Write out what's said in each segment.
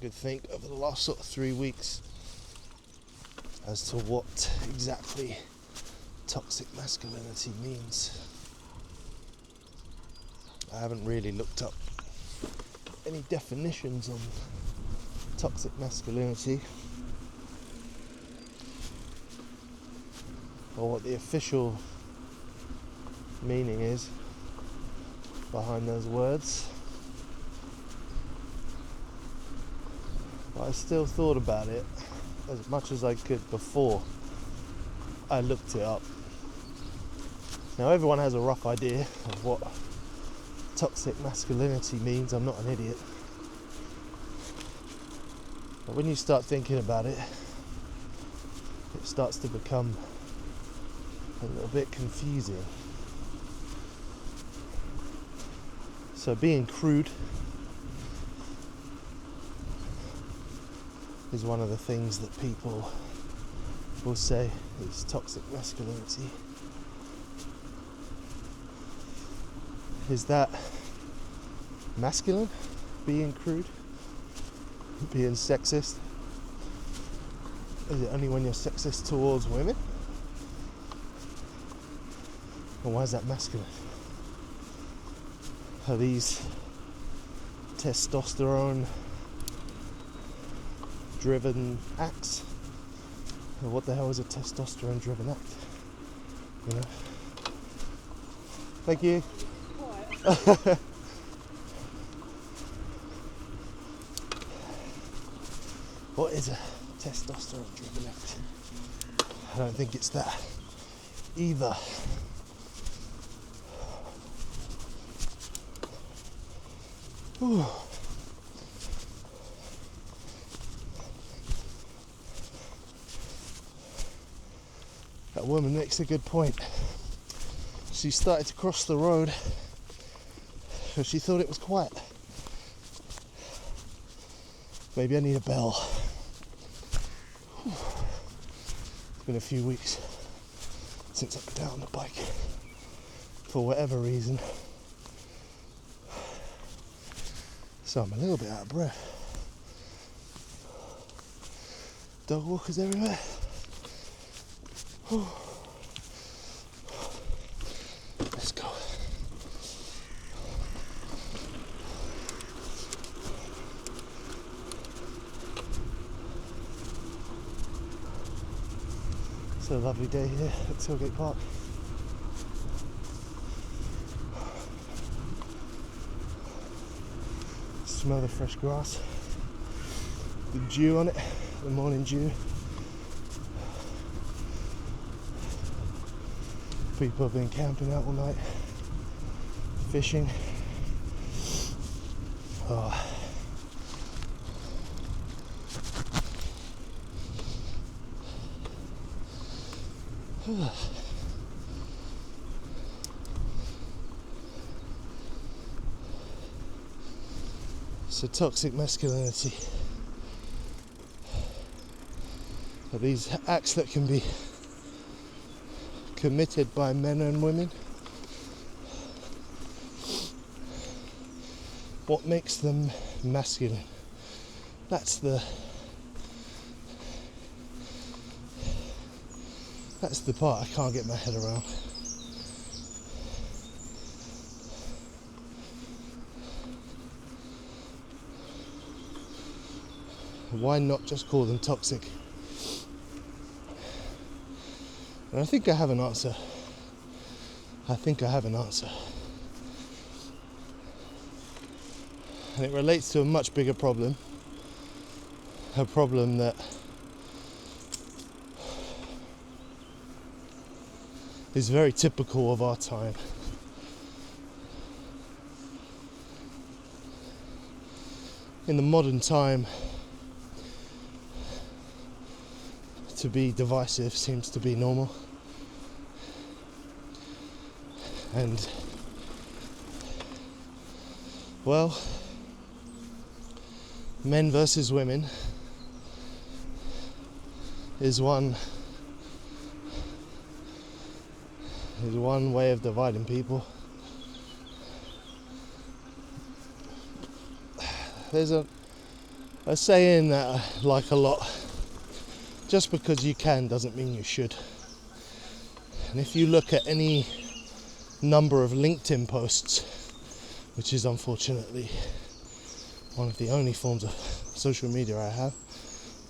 good think over the last sort of 3 weeks as to what exactly toxic masculinity means. I haven't really looked up any definitions on toxic masculinity or what the official meaning is behind those words. But I still thought about it as much as I could before I looked it up. Now everyone has a rough idea of what toxic masculinity means. I'm not an idiot. But when you start thinking about it, it starts to become a little bit confusing. So being crude is one of the things that people will say is toxic masculinity. Is that masculine? Being crude? Being sexist? Is it only when you're sexist towards women? And why is that masculine? Are these testosterone driven acts? Or what the hell is a testosterone driven act? You know? Thank you. What is a testosterone driven act? I don't think it's that either. Whew. That woman makes a good point. She started to cross the road because she thought it was quiet. Maybe I need a bell. Whew. It's been a few weeks since I've been out on the bike for whatever reason. So I'm a little bit out of breath. Dog walkers everywhere. Whew. Let's go. It's a lovely day here at Tilgate Park. Smell the fresh grass, the dew on it, the morning dew. People have been camping out all night, fishing. Oh. So toxic masculinity are these acts that can be committed by men and women. What makes them masculine? That's the part I can't get my head around. Why not just call them toxic? And I think I have an answer. And it relates to a much bigger problem. A problem that is very typical of our time. In the modern time, to be divisive seems to be normal. And, well, men versus women is one way of dividing people. There's A saying that I like a lot: just because you can doesn't mean you should. And if you look at any number of LinkedIn posts, which is unfortunately one of the only forms of social media I have,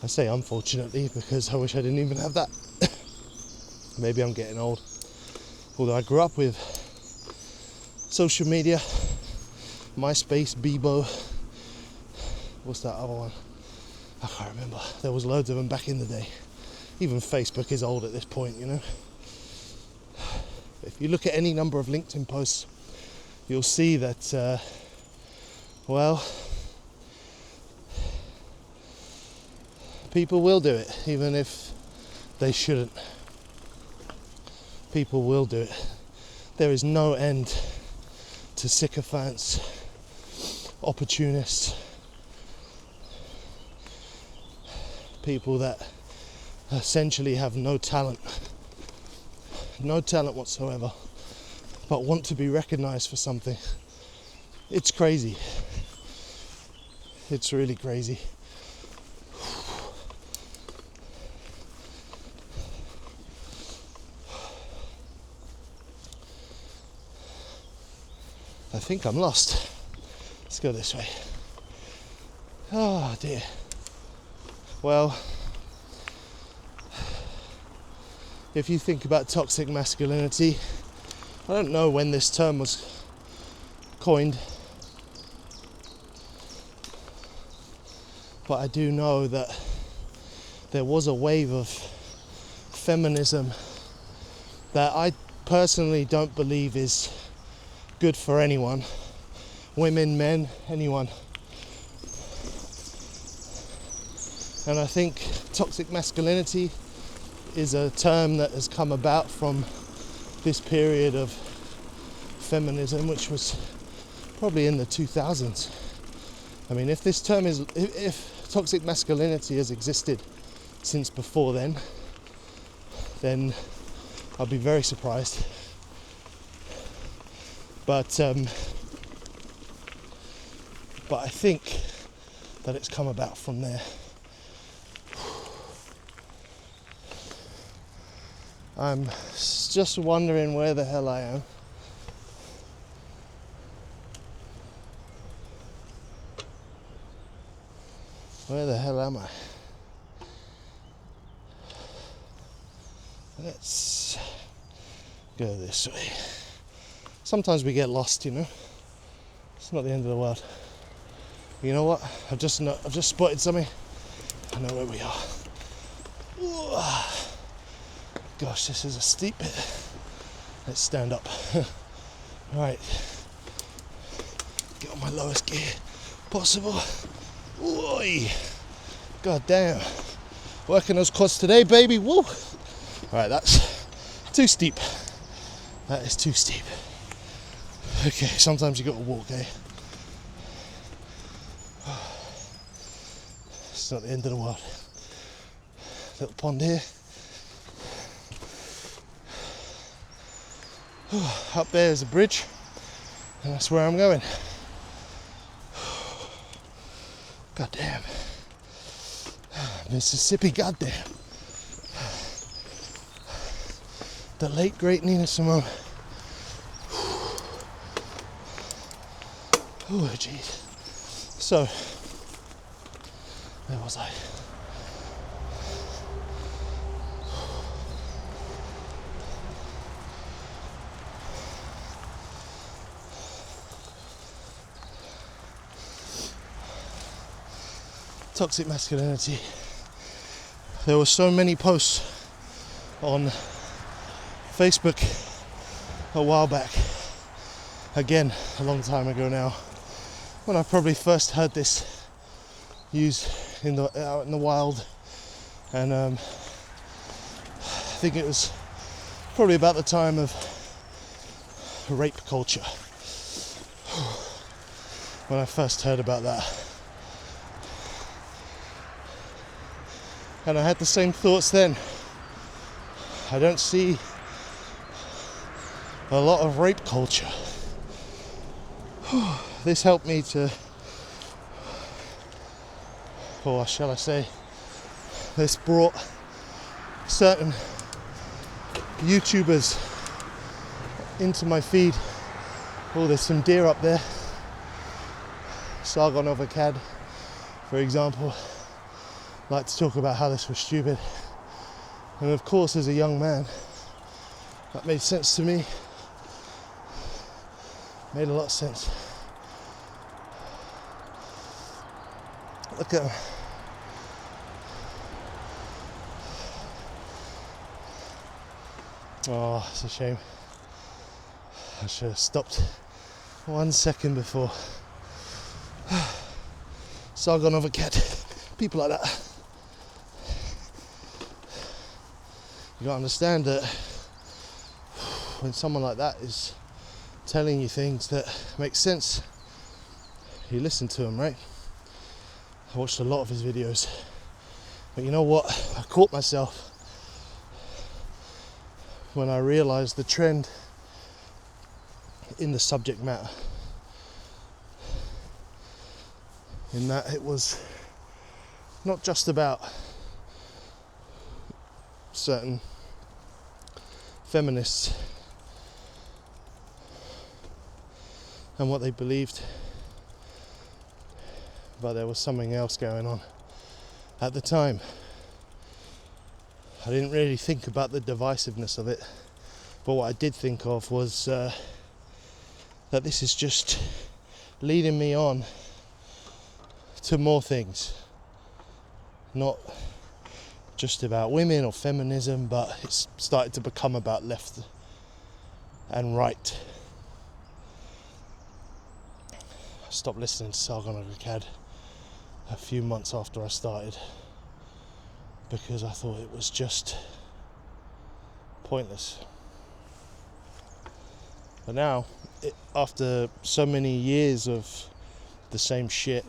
I say unfortunately because I wish I didn't even have that. Maybe I'm getting old. Although I grew up with social media, MySpace, Bebo, what's that other one? I can't remember. There was loads of them back in the day. Even Facebook is old at this point, you know. If you look at any number of LinkedIn posts, you'll see that, people will do it, even if they shouldn't. People will do it. There is no end to sycophants, opportunists, people that essentially have no talent whatsoever, but want to be recognized for something. It's crazy. It's really crazy. I think I'm lost. Let's go this way. Oh dear. Well, if you think about toxic masculinity, I don't know when this term was coined, but I do know that there was a wave of feminism that I personally don't believe is good for anyone. Women, men, anyone. And I think toxic masculinity is a term that has come about from this period of feminism, which was probably in the 2000s. I mean, if this term is, if toxic masculinity has existed since before then I'll be very surprised. But I think that it's come about from there. I'm just wondering where the hell I am. Where the hell am I? Let's go this way. Sometimes we get lost, you know. It's not the end of the world. You know what? I've just spotted something. I know where we are. Ooh. Gosh, this is a steep bit. Let's stand up. Right. Get on my lowest gear possible. Oi! God damn. Working those quads today, baby. Woo! Alright, that's too steep. That is too steep. Okay, sometimes you gotta walk, eh? It's not the end of the world. Little pond here. Up there is a bridge, and that's where I'm going. Goddamn. Mississippi, goddamn. The late great Nina Simone. Oh, jeez. So, where was I? Toxic masculinity. There were so many posts on Facebook a while back, again a long time ago now, when I probably first heard this used out in the wild, and I think it was probably about the time of rape culture when I first heard about that. And I had the same thoughts then. I don't see a lot of rape culture. This helped me to or shall I say, this brought certain YouTubers into my feed. Oh, there's some deer up there. Sargon of Akkad, for example, like to talk about how this was stupid. And of course, as a young man, that made sense to me. Made a lot of sense. Look at him. Oh, it's a shame. I should have stopped 1 second before. Sargon of Akkad. People like that. You gotta understand that when someone like that is telling you things that make sense, you listen to him, right? I watched a lot of his videos, but you know what? I caught myself when I realised the trend in the subject matter, in that it was not just about certain feminists and what they believed, but there was something else going on at the time. I didn't really think about the divisiveness of it, but what I did think of was that this is just leading me on to more things, not just about women or feminism, but it's started to become about left and right. I stopped listening to Sargon of Akkad a few months after I started because I thought it was just pointless. But now, after so many years of the same shit,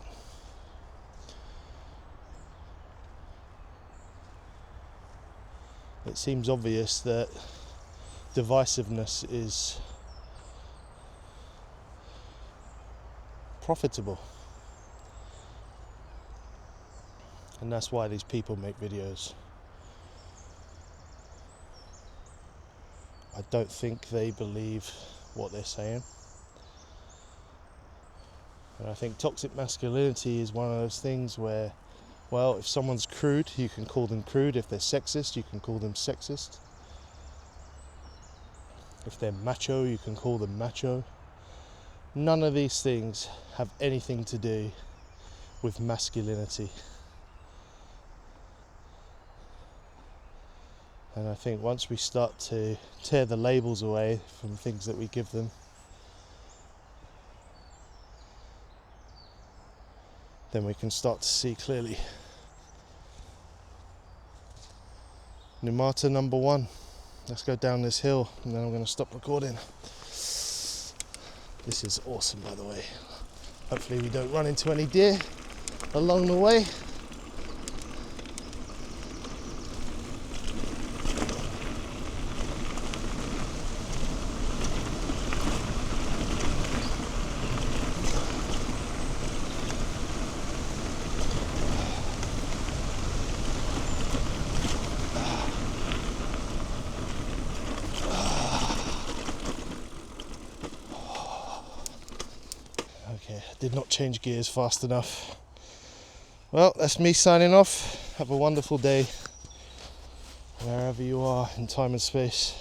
it seems obvious that divisiveness is profitable. And that's why these people make videos. I don't think they believe what they're saying. And I think toxic masculinity is one of those things where, well, if someone's crude, you can call them crude. If they're sexist, you can call them sexist. If they're macho, you can call them macho. None of these things have anything to do with masculinity. And I think once we start to tear the labels away from things that we give them, then we can start to see clearly. Hypomnemata number 1. Let's go down this hill and then I'm going to stop recording. This is awesome, by the way. Hopefully we don't run into any deer along the way. Okay, I did not change gears fast enough. Well, that's me signing off. Have a wonderful day, wherever you are in time and space.